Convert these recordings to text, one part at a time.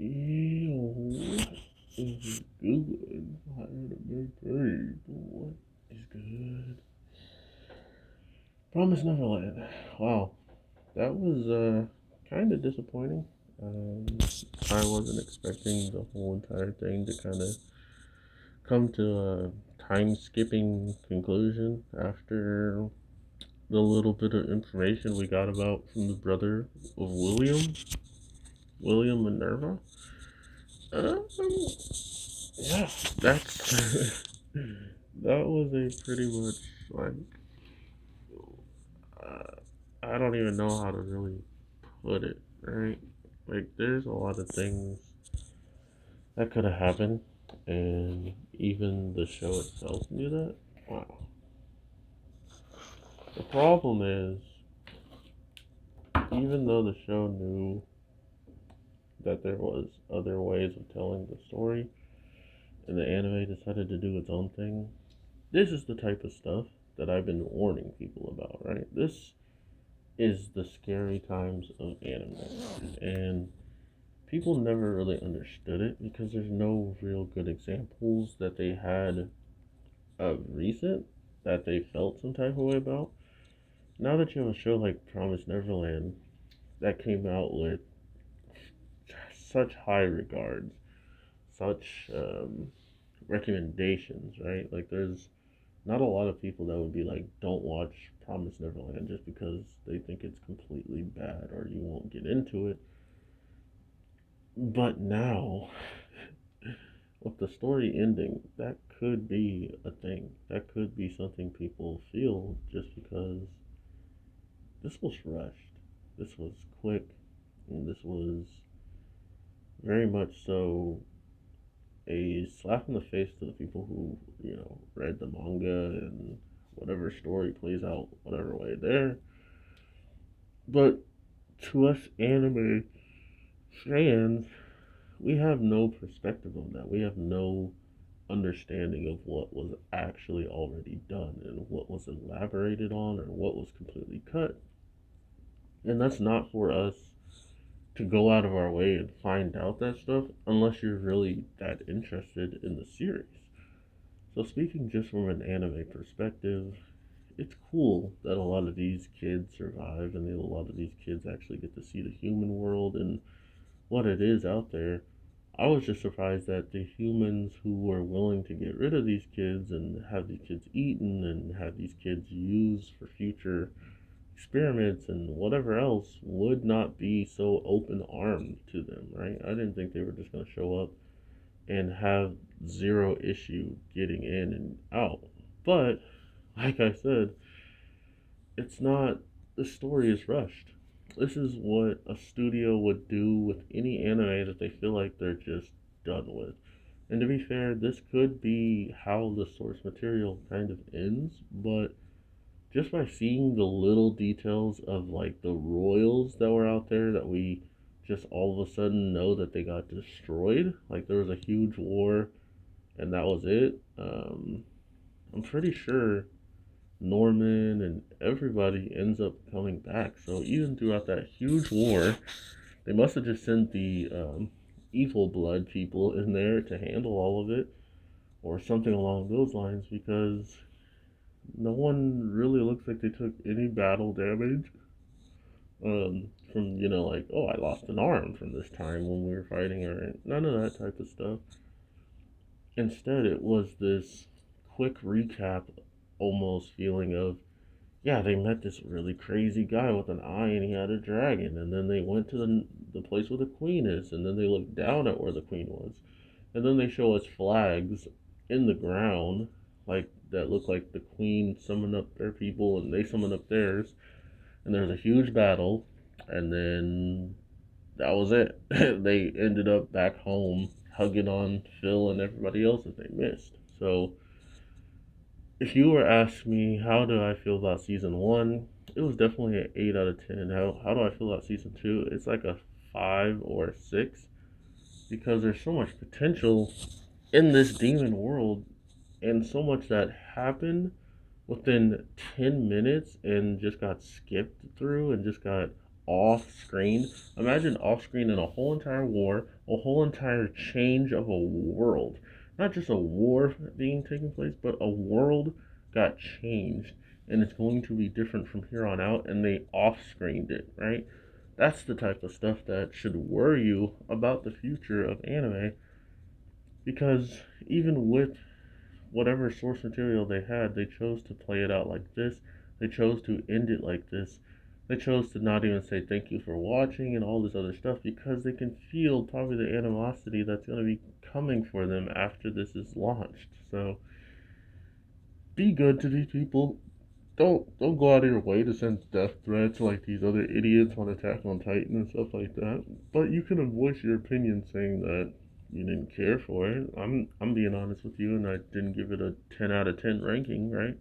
Ew, is good. I had a big day. What is good? Promise Neverland. Wow, that was kind of disappointing. Um, I wasn't expecting the whole entire thing to kind of come to a time skipping conclusion after the little bit of information we got about from the brother of William Minerva. Um, yeah, that's that was a pretty much like uh, I don't even know how to really put it, right? Like, there's a lot of things that could have happened, and even the show itself knew that. Wow. The problem is, even though the show knew that there was other ways of telling the story, and the anime decided to do its own thing, this is the type of stuff that I've been warning people about, right? This is the scary times of anime, and people never really understood it because there's no real good examples that they had of recent that they felt some type of way about. Now that you have a show like Promise Neverland that came out with such high regards, such recommendations, right? Like, there's not a lot of people that would be like, don't watch Promise Neverland just because they think it's completely bad or you won't get into it. But now, with the story ending, that could be a thing. That could be something people feel just because this was rushed. This was quick. And this was very much so a slap in the face to the people who, read the manga and whatever story plays out whatever way there. But to us anime fans, we have no perspective on that. We have no understanding of what was actually already done and what was elaborated on or what was completely cut. And that's not for us to go out of our way and find out that stuff unless you're really that interested in the series. So, speaking just from an anime perspective, it's cool that a lot of these kids survive and a lot of these kids actually get to see the human world and what it is out there. I was just surprised that the humans who were willing to get rid of these kids and have these kids eaten and have these kids used for future experiments and whatever else would not be so open armed to them, right? I didn't think they were just going to show up and have zero issue getting in and out. But, like I said, it's not, the story is rushed. This is what a studio would do with any anime that they feel like they're just done with. And to be fair, this could be how the source material kind of ends, but just by seeing the little details of like the royals that were out there that we just all of a sudden know that they got destroyed, like there was a huge war and that was it. I'm pretty sure Norman and everybody ends up coming back. So even throughout that huge war, they must have just sent the evil blood people in there to handle all of it, or something along those lines, because no one really looks like they took any battle damage. From like, oh, I lost an arm from this time when we were fighting, or none of that type of stuff. Instead, it was this quick recap, almost feeling of, yeah, they met this really crazy guy with an eye and he had a dragon, and then they went to the place where the queen is, and then they looked down at where the queen was, and then they show us flags in the ground, like that look like the queen summoned up their people and they summoned up theirs, and there's a huge battle, and then that was it. They ended up back home hugging on Phil and everybody else that they missed. So, if you were asking me how do I feel about season one, it was definitely an 8 out of 10. How do I feel about season two? It's like a 5 or a 6 because there's so much potential in this demon world and so much that happened within 10 minutes and just got skipped through and just got off screen. Imagine off screen in a whole entire war, a whole entire change of a world. Not just a war being taking place, but a world got changed and it's going to be different from here on out, and they off screened it, right? That's the type of stuff that should worry you about the future of anime, because even with whatever source material they had, they chose to play it out like this. They chose to end it like this. They chose to not even say thank you for watching and all this other stuff because they can feel probably the animosity that's going to be coming for them after this is launched. So be good to these people. Don't go out of your way to send death threats like these other idiots on Attack on Titan and stuff like that. But you can voice your opinion saying that you didn't care for it. I'm being honest with you, and I didn't give it a 10 out of 10 ranking, right?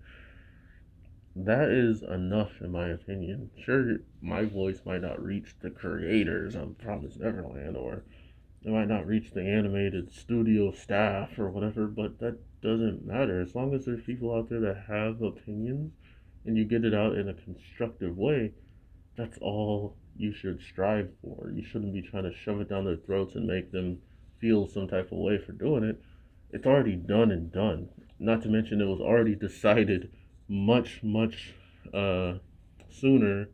That is enough in my opinion. Sure, my voice might not reach the creators of Promise Neverland, or it might not reach the animated studio staff or whatever, but that doesn't matter. As long as there's people out there that have opinions and you get it out in a constructive way, that's all you should strive for. You shouldn't be trying to shove it down their throats and make them feel some type of way for doing it. It's already done and done. Not to mention, it was already decided much, much sooner,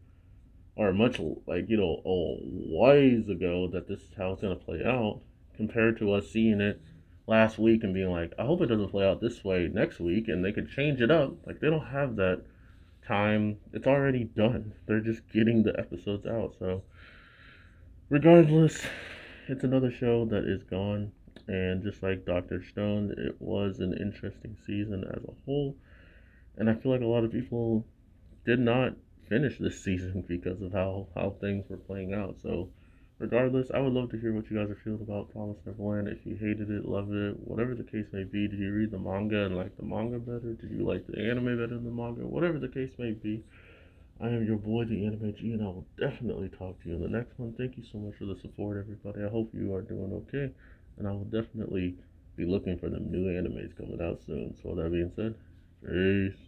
or much like, a ways ago, that this is how it's going to play out, compared to us seeing it last week and being like, I hope it doesn't play out this way next week, and they could change it up. Like, they don't have that time. It's already done. They're just getting the episodes out. So regardless, it's another show that is gone, and just like Dr. Stone, it was an interesting season as a whole, and I feel like a lot of people did not finish this season because of how things were playing out. So regardless, I would love to hear what you guys are feeling about Promise Neverland. If you hated it, loved it, whatever the case may be. Did you read the manga and like the manga better? Did you like the anime better than the manga? Whatever the case may be, I am your boy, the Anime G, and I will definitely talk to you in the next one. Thank you so much for the support, everybody. I hope you are doing okay, and I will definitely be looking for them new animes coming out soon. So, with that being said, peace.